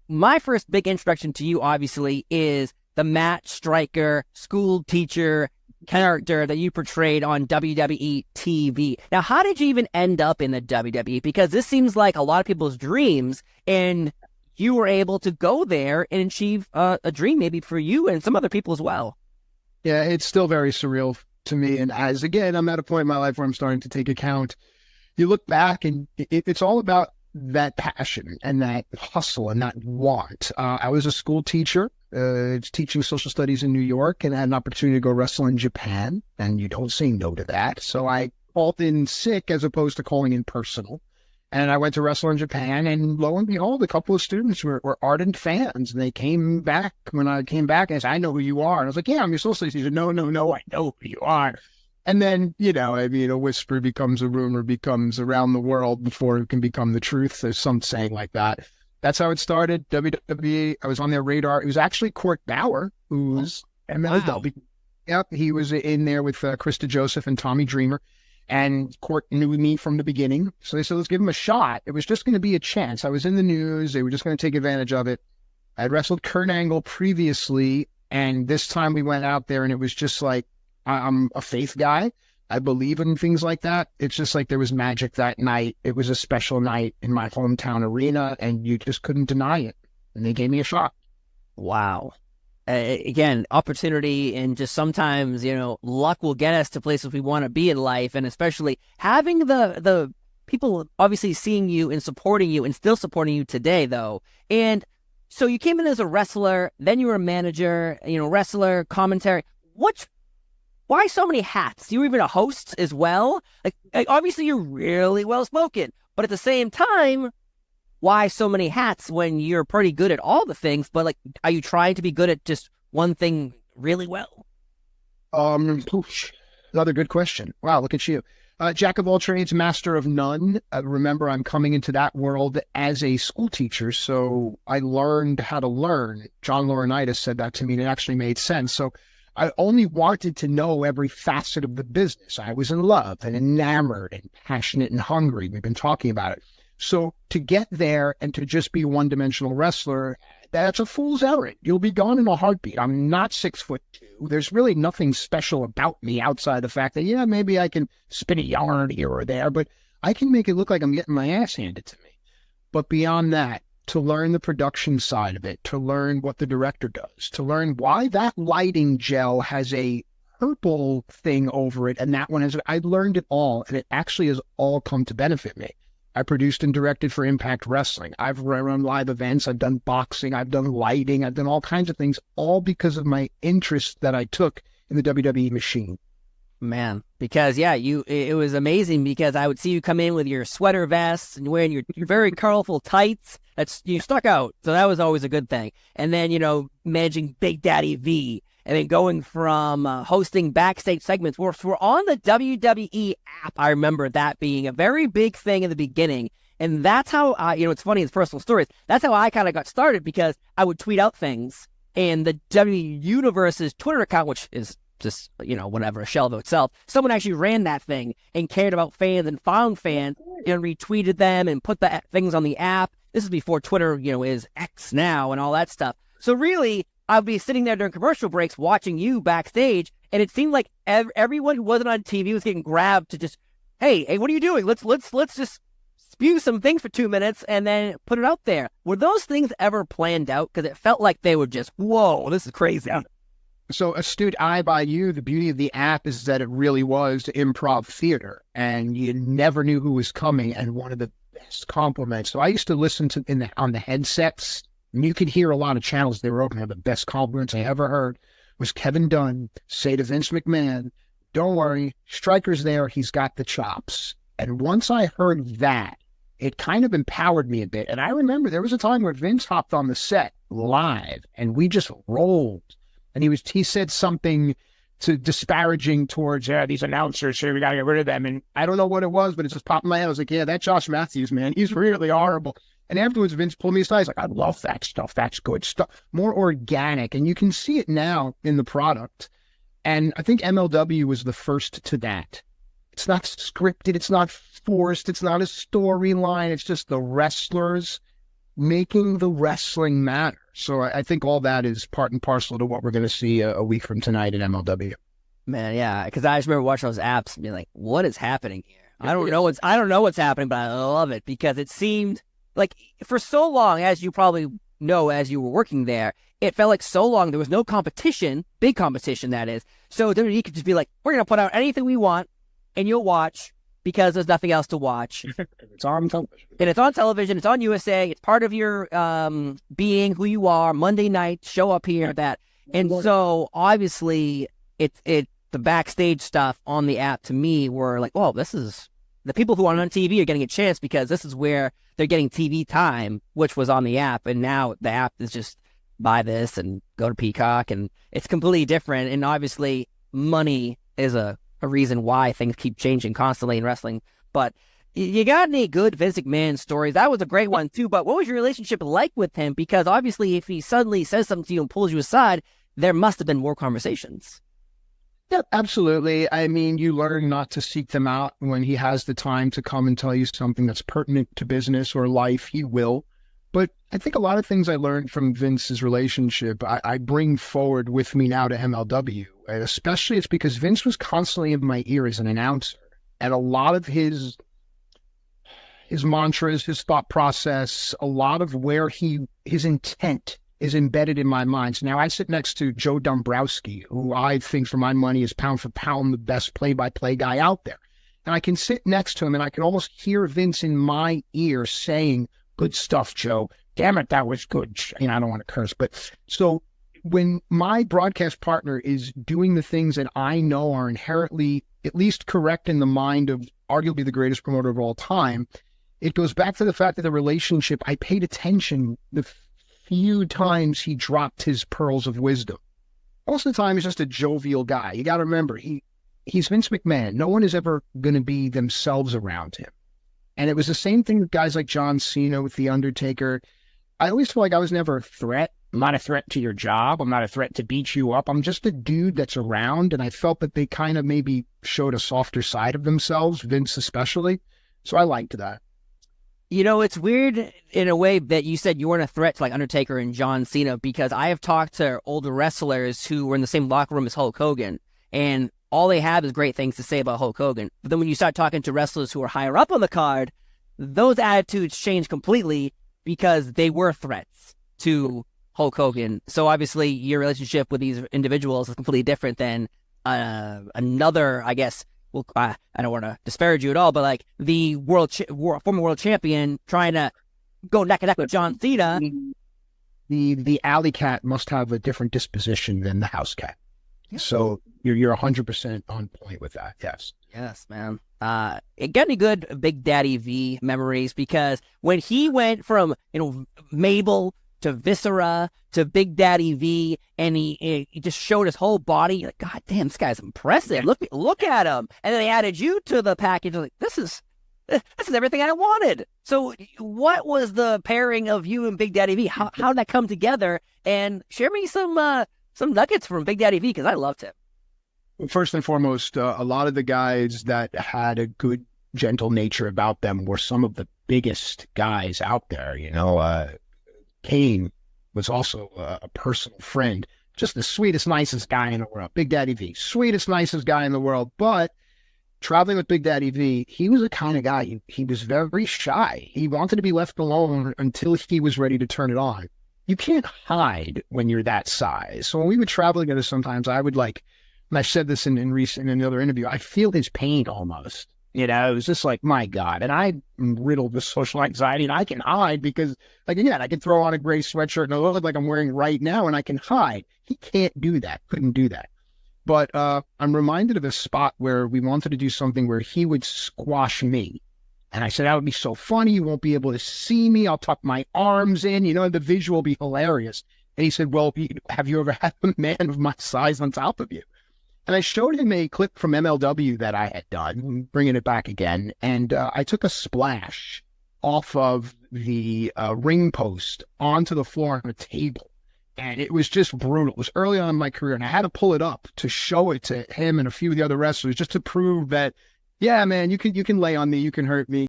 my first big introduction to you, obviously, is the Matt Stryker school teacher character that you portrayed on WWE TV. Now, how did you even end up in the WWE? Because this seems like a lot of people's dreams, and you were able to go there and achieve a dream maybe for you and some other people as well. Yeah, it's still very surreal to me. And as, again, I'm at a point in my life where I'm starting to take account. You look back and it's all about that passion and that hustle and that want. I was a school teacher, teaching social studies in New York, and I had an opportunity to go wrestle in Japan. And you don't say no to that. So I called in sick as opposed to calling in personal. And I went to wrestle in Japan, and lo and behold, a couple of students were ardent fans. And they came back when I came back and said, "I know who you are." And I was like, "Yeah, I'm your social teacher." "No, no, no, I know who you are." And then, a whisper becomes a rumor, becomes around the world before it can become the truth. There's some saying like that. That's how it started. WWE, I was on their radar. It was actually Court Bauer, who's MLW. Wow. Yep, he was in there with Krista Joseph and Tommy Dreamer. And Court knew me from the beginning. So they said, let's give him a shot. It was just going to be a chance. I was in the news. They were just going to take advantage of it. I had wrestled Kurt Angle previously. And this time we went out there and it was just like, I'm a faith guy. I believe in things like that. It's just like there was magic that night. It was a special night in my hometown arena and you just couldn't deny it. And they gave me a shot. Wow. Again, opportunity, and just sometimes, luck will get us to places we want to be in life. And especially having the people obviously seeing you and supporting you and still supporting you today, though. And so you came in as a wrestler, then you were a manager, wrestler, commentary. Why so many hats? You were even a host as well. Like obviously you're really well spoken, but at the same time, why so many hats when you're pretty good at all the things? But are you trying to be good at just one thing really well? Another good question. Wow, look at you. Jack of all trades, master of none. Remember, I'm coming into that world as a school teacher, so I learned how to learn. John Laurinaitis said that to me, and it actually made sense. So I only wanted to know every facet of the business. I was in love and enamored and passionate and hungry. We've been talking about it. So to get there and to just be a one-dimensional wrestler, that's a fool's errand. You'll be gone in a heartbeat. I'm not 6'2". There's really nothing special about me outside the fact that, maybe I can spin a yarn here or there, but I can make it look like I'm getting my ass handed to me. But beyond that, to learn the production side of it, to learn what the director does, to learn why that lighting gel has a purple thing over it and that one has, I learned it all, and it actually has all come to benefit me. I produced and directed for Impact Wrestling. I've run live events. I've done boxing. I've done lighting. I've done all kinds of things, all because of my interest that I took in the WWE machine. Man, because it was amazing because I would see you come in with your sweater vests and wearing your very colorful tights. You stuck out. So that was always a good thing. And then, managing Big Daddy V. And then going from hosting backstage segments, we're on the WWE app. I remember that being a very big thing in the beginning. And that's how, it's funny, it's personal stories. That's how I kind of got started because I would tweet out things. And the W Universe's Twitter account, which is just, whatever, a shell of itself, someone actually ran that thing and cared about fans and found fans and retweeted them and put the things on the app. This is before Twitter, is X now and all that stuff. So really, I'd be sitting there during commercial breaks watching you backstage, and it seemed like everyone who wasn't on TV was getting grabbed to just, hey, what are you doing? Let's just spew some things for 2 minutes and then put it out there. Were those things ever planned out? Because it felt like they were just, whoa, this is crazy. So astute eye by you, the beauty of the app is that it really was improv theater, and you never knew who was coming, and one of the best compliments. So I used to listen to on the headsets. And you could hear a lot of channels they were open. The best compliments I ever heard was Kevin Dunn say to Vince McMahon, "Don't worry, Stryker's there. He's got the chops." And once I heard that, it kind of empowered me a bit. And I remember there was a time where Vince hopped on the set live and we just rolled. And he said something disparaging towards these announcers here. We got to get rid of them. And I don't know what it was, but it just popped in my head. I was like, yeah, that Josh Matthews, man, he's really horrible. And afterwards, Vince pulled me aside. He's like, I love that stuff. That's good stuff. More organic. And you can see it now in the product. And I think MLW was the first to that. It's not scripted. It's not forced. It's not a storyline. It's just the wrestlers making the wrestling matter. So I think all that is part and parcel to what we're going to see a week from tonight in MLW. Man, yeah, because I just remember watching those apps and being like, "What is happening here? I don't know what's happening, but I love it because it seemed like for so long, as you probably know, as you were working there, it felt like so long there was no competition, big competition that is. So WWE could just be like, we're gonna put out anything we want, and you'll watch because there's nothing else to watch. It's on television, and it's on television. It's on USA. It's part of your being who you are. Monday night, show up here, that, and so obviously it's the backstage stuff on the app to me were like, oh, this is the people who are on TV are getting a chance because this is where they're getting TV time, which was on the app. And now the app is just buy this and go to Peacock, and it's completely different. And obviously money is a reason why things keep changing constantly in wrestling. But you got any good Vince McMahon stories? That was a great one too. But what was your relationship like with him? Because obviously if he suddenly says something to you and pulls you aside, there must have been more conversations. Yeah, absolutely. I mean, you learn not to seek them out. When he has the time to come and tell you something that's pertinent to business or life, he will. But I think a lot of things I learned from Vince's relationship, I bring forward with me now to MLW. And especially it's because Vince was constantly in my ear as an announcer. And a lot of his mantras, his thought process, a lot of where his intent is embedded in my mind. So now I sit next to Joe Dombrowski, who I think for my money is pound for pound the best play-by-play guy out there. And I can sit next to him and I can almost hear Vince in my ear saying, good stuff, Joe. Damn it, that was good. You know, I don't want to curse, but so when my broadcast partner is doing the things that I know are inherently at least correct in the mind of arguably the greatest promoter of all time, it goes back to the fact that the relationship, I paid attention the few times he dropped his pearls of wisdom. Most of the time, he's just a jovial guy. You got to remember, he's Vince McMahon. No one is ever going to be themselves around him. And it was the same thing with guys like John Cena, with The Undertaker. I always feel like I was never a threat. I'm not a threat to your job. I'm not a threat to beat you up. I'm just a dude that's around. And I felt that they kind of maybe showed a softer side of themselves, Vince especially. So I liked that. You know, it's weird in a way that you said you weren't a threat to like Undertaker and John Cena, because I have talked to older wrestlers who were in the same locker room as Hulk Hogan, and all they have is great things to say about Hulk Hogan. But then when you start talking to wrestlers who are higher up on the card, those attitudes change completely because they were threats to Hulk Hogan. So obviously your relationship with these individuals is completely different than another, I guess, well, I don't want to disparage you at all, but like the former world champion trying to go neck and neck with John Cena. The alley cat must have a different disposition than the house cat. Yeah. So you're 100% on point with that. Yes. Yes, man. It got any good Big Daddy V memories, because when he went from, Mabel to Viscera to Big Daddy V, and he just showed his whole body. You're like, God damn, this guy's impressive. Look at him. And then they added you to the package. Like, this is everything I wanted. So what was the pairing of you and Big Daddy V? How did that come together? And share me some nuggets from Big Daddy V, because I loved him. First and foremost, a lot of the guys that had a good, gentle nature about them were some of the biggest guys out there. Kane was also a personal friend, just the sweetest, nicest guy in the world. Big Daddy V, sweetest, nicest guy in the world. But traveling with Big Daddy V, he was the kind of guy, he was very shy. He wanted to be left alone until he was ready to turn it on. You can't hide when you're that size. So when we would travel together, sometimes I would and I said this in another interview, I feel his pain almost. It was just like, my God. And I'm riddled with social anxiety, and I can hide because, again, I can throw on a gray sweatshirt and it look like I'm wearing right now, and I can hide. He can't do that. Couldn't do that. But I'm reminded of a spot where we wanted to do something where he would squash me. And I said, that would be so funny. You won't be able to see me. I'll tuck my arms in, the visual will be hilarious. And he said, well, have you ever had a man of my size on top of you? And I showed him a clip from MLW that I had done, bringing it back again. And I took a splash off of the ring post onto the floor on a table. And it was just brutal. It was early on in my career, and I had to pull it up to show it to him and a few of the other wrestlers just to prove that, yeah, man, you can lay on me, you can hurt me.